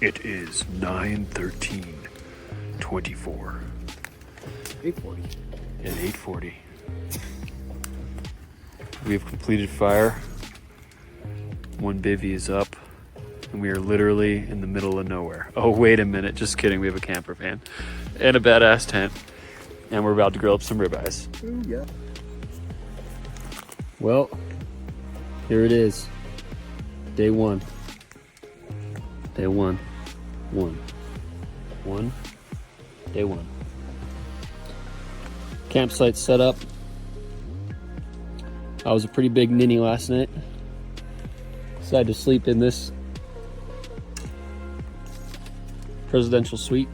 It is 9:13:24. 8:40. At 8:40. We have completed fire. One bivvy is up. And we are literally in the middle of nowhere. Oh, wait a minute. Just kidding. We have a camper van and a badass tent. And we're about to grill up some ribeyes. Ooh, yeah. Well, here it is. Day one. Day one. Day one. Campsite set up. I was a pretty big ninny last night. Decided to sleep in this presidential suite.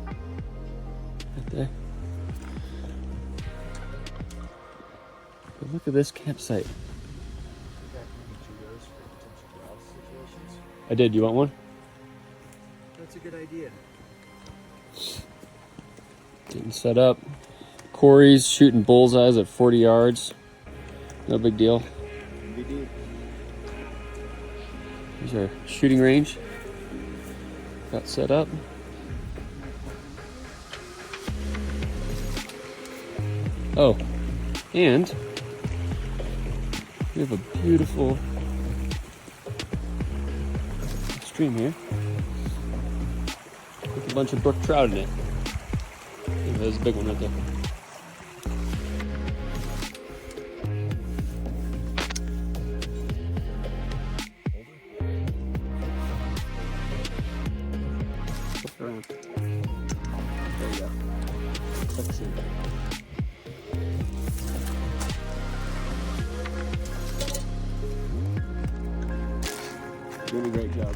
Right there. But look at this campsite. I did. You want one? That's a good idea. Getting set up. Corey's shooting bullseyes at 40 yards. No big deal. Here's our shooting range. Got set up. Oh, and we have a beautiful stream here with a bunch of brook trout in it. There's a big one right there. Flip around. There you go. Let's see. Doing a great job.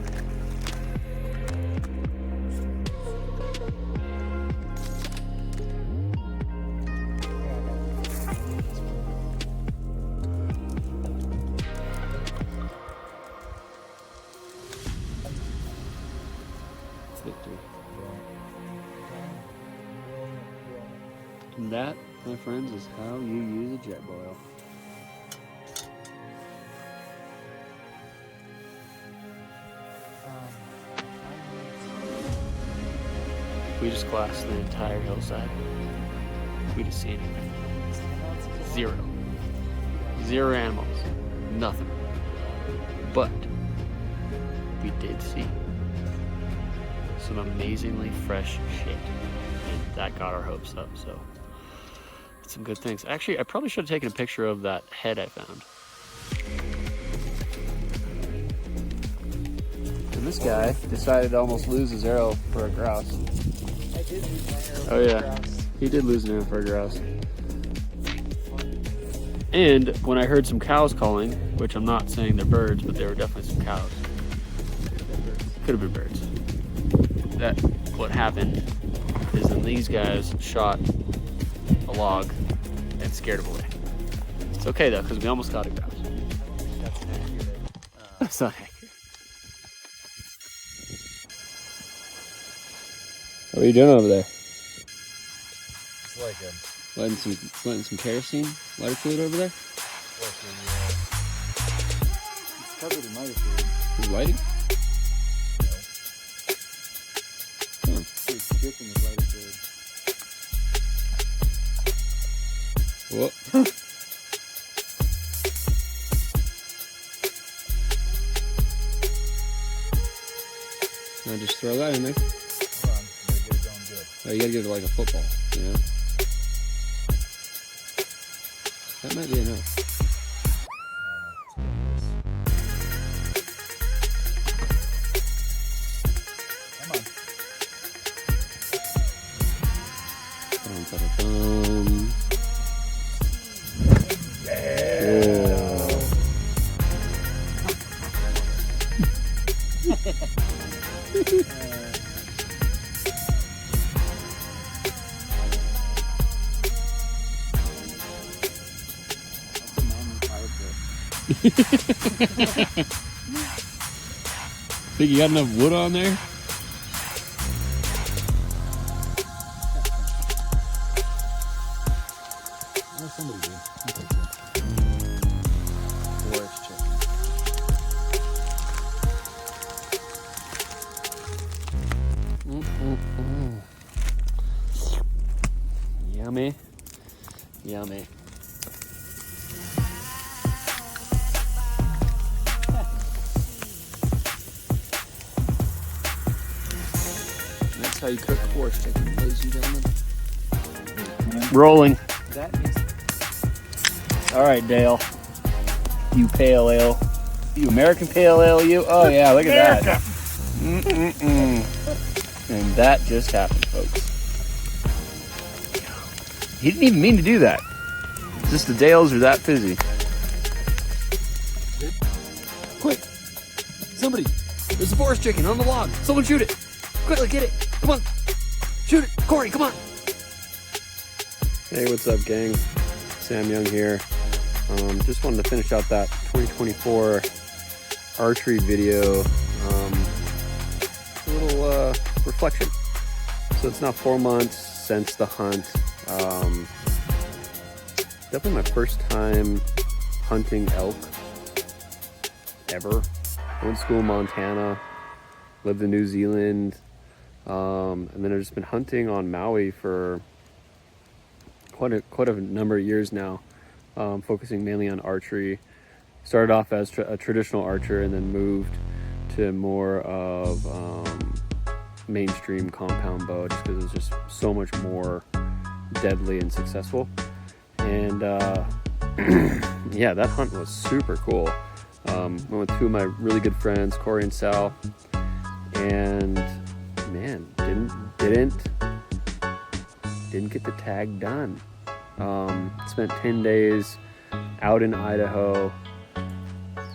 Victory. And that, my friends, is how you use a jet boil. We just glassed the entire hillside. We just seen zero animals, nothing. But we did see some amazingly fresh shit, and that got our hopes up. So it's some good things. Actually, I probably should have taken a picture of that head I found. And this guy decided to almost lose his arrow for a grouse. I did lose my arrow. Oh yeah, he did lose an arrow for a grouse. And when I heard some cows calling, which I'm not saying they're birds, but they were definitely some cows. Could have been birds. That what happened is then these guys shot a log and scared it away. It's okay though, because we almost got a grouse. That's accurate. That's not accurate. What are you doing over there? It's like a Lighting some kerosene, lighter fluid over there? it's covered in lighter fluid. Is lighting? It's dripping with lighter fluid. Whoop. Now just throw that in there. Hold on, I'm gonna get it going good. Oh, you gotta give it like a football, you know? That might be enough. Come on. Think you got enough wood on there? Oh, somebody did. Forest chicken. how you cook forest chicken, ladies and gentlemen. Rolling. That is All right, Dale. You pale ale. You American pale ale, you? Oh, yeah, look at that. And that just happened, folks. He didn't even mean to do that. Just the Dales are that fizzy. Quick! Somebody! There's a forest chicken on the log. Someone shoot it! Quickly, get it! Come on! Shoot it! Corey, come on! Hey, what's up, gang? Sam Young here. Just wanted to finish out that 2024 archery video. A little reflection. So it's now 4 months since the hunt. Definitely my first time hunting elk ever. Went to school in Montana, lived in New Zealand, and then I've just been hunting on Maui for quite a number of years now, focusing mainly on archery. Started off as a traditional archer and then moved to more of mainstream compound bow just because it's just so much more deadly and successful. And yeah, that hunt was super cool. Went with two of my really good friends, Corey and Sal, and man, didn't get the tag done. Spent 10 days out in Idaho,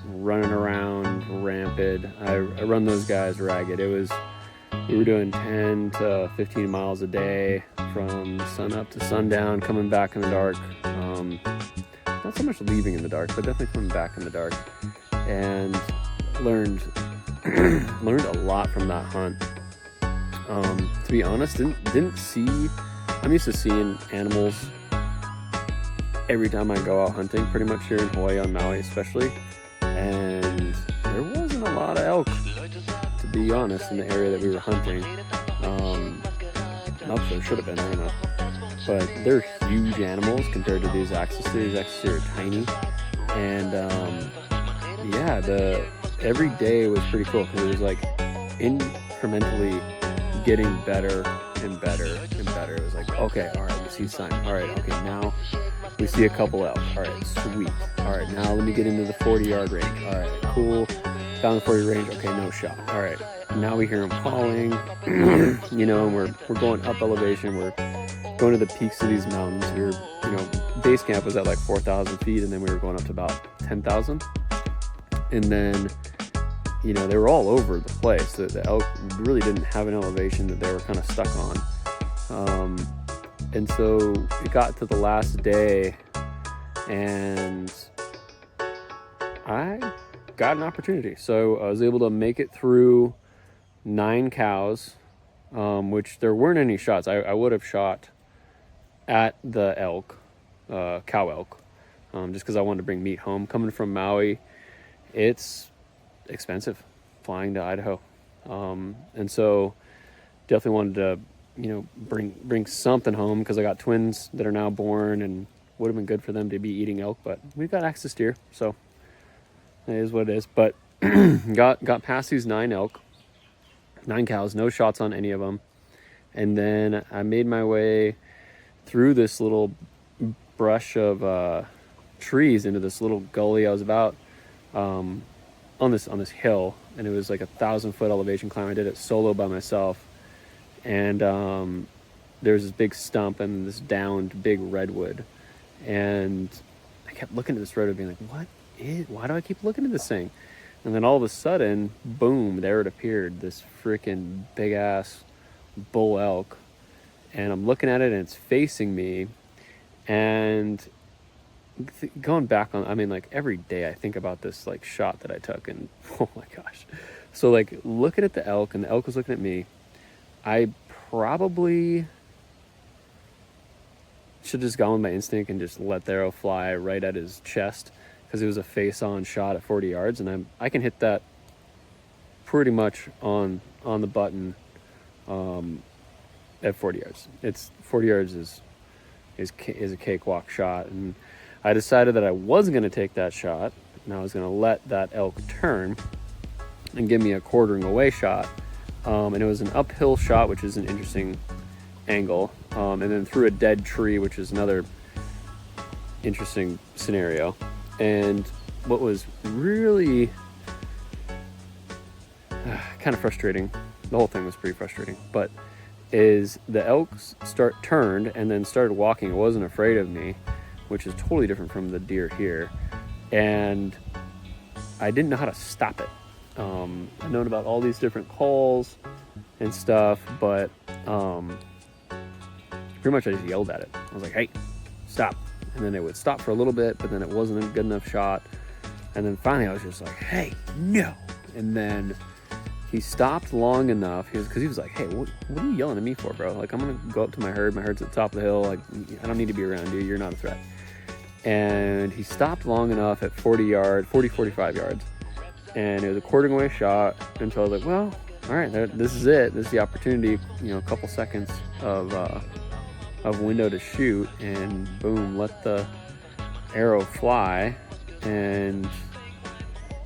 running around rampant. I run those guys ragged. We were doing 10 to 15 miles a day from sun up to sundown, coming back in the dark. Not so much leaving in the dark, but definitely coming back in the dark. And learned a lot from that hunt. To be honest, didn't see. I'm used to seeing animals every time I go out hunting, pretty much here in Hawaii, on Maui especially. And there wasn't a lot of elk, to be honest, in the area that we were hunting. Not there should have been, I don't know. But they're huge animals compared to these axis deer. These axis deer are tiny. And yeah, every day was pretty cool because it was like incrementally getting better and better and better. It was like, okay, all right, we see sign. All right, okay, now we see a couple elk. All right, sweet. All right, now let me get into the 40-yard range. All right, cool. Down the 40 range. Okay, no shot. All right, now we hear them calling. You know, and we're going up elevation. We're going to the peaks of these mountains. We were, base camp was at like 4,000 feet, and then we were going up to about 10,000. And then, they were all over the place. The elk really didn't have an elevation that they were kind of stuck on. And so it got to the last day, and I got an opportunity. So I was able to make it through 9 cows, which there weren't any shots. I would have shot at the elk, cow elk, just because I wanted to bring meat home. Coming from Maui, it's expensive flying to Idaho. And so definitely wanted to, bring something home because I got twins that are now born and would have been good for them to be eating elk, but we've got axis deer, so it is what it is. But got past these 9 elk, 9 cows, no shots on any of them. And then I made my way through this little brush of trees into this little gully. I was about on this hill, and it was like 1,000-foot elevation climb. I did it solo by myself, and there was this big stump and this downed big redwood, and I kept looking at this redwood being like, why do I keep looking at this thing? And then all of a sudden, boom, there it appeared, this freaking big ass bull elk. And I'm looking at it, and it's facing me. And going back on, every day I think about this shot that I took, and oh my gosh. So looking at the elk, and the elk was looking at me, I probably should just gone with my instinct and just let the arrow fly right at his chest, because it was a face-on shot at 40 yards, and I can hit that pretty much on the button at 40 yards. It's 40 yards is a cakewalk shot, and I decided that I wasn't going to take that shot, and I was going to let that elk turn and give me a quartering away shot and it was an uphill shot, which is an interesting angle, and then through a dead tree, which is another interesting scenario. And what was really kind of frustrating, the whole thing was pretty frustrating, but is the elks turned and then started walking. It wasn't afraid of me, which is totally different from the deer here, and I didn't know how to stop it. I've known about all these different calls and stuff, but pretty much I just yelled at it. I was like, hey, stop. And then it would stop for a little bit, but then it wasn't a good enough shot. And then finally I was just like, hey, no. And then he stopped long enough, because he was like, hey, what are you yelling at me for, bro? Like, I'm going to go up to my herd's at the top of the hill. Like, I don't need to be around you. You're not a threat. And he stopped long enough at 45 yards. And it was a quartering away shot. And so I was like, well, all right, this is it. This is the opportunity, a couple seconds of window to shoot, and boom, let the arrow fly. And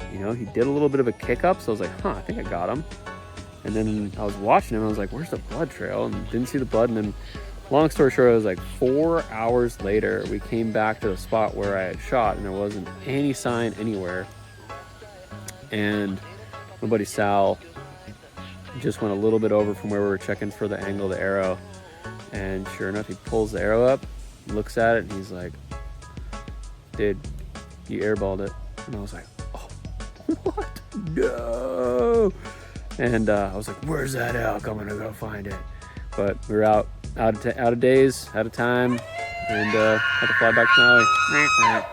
he did a little bit of a kick up, so I was like, I think I got him. And then I was watching him, I was like, where's the blood trail? And didn't see the blood. And then, long story short, it was like 4 hours later, we came back to the spot where I had shot, and there wasn't any sign anywhere. And my buddy Sal just went a little bit over from where we were checking for the angle of the arrow, and sure enough, he pulls the arrow up, looks at it, and he's like, dude, you airballed it. And I was like, oh, what? No. And I was like, where's that elk? I'm gonna go find it. But we were out of days, out of time, and had to fly back to Maui.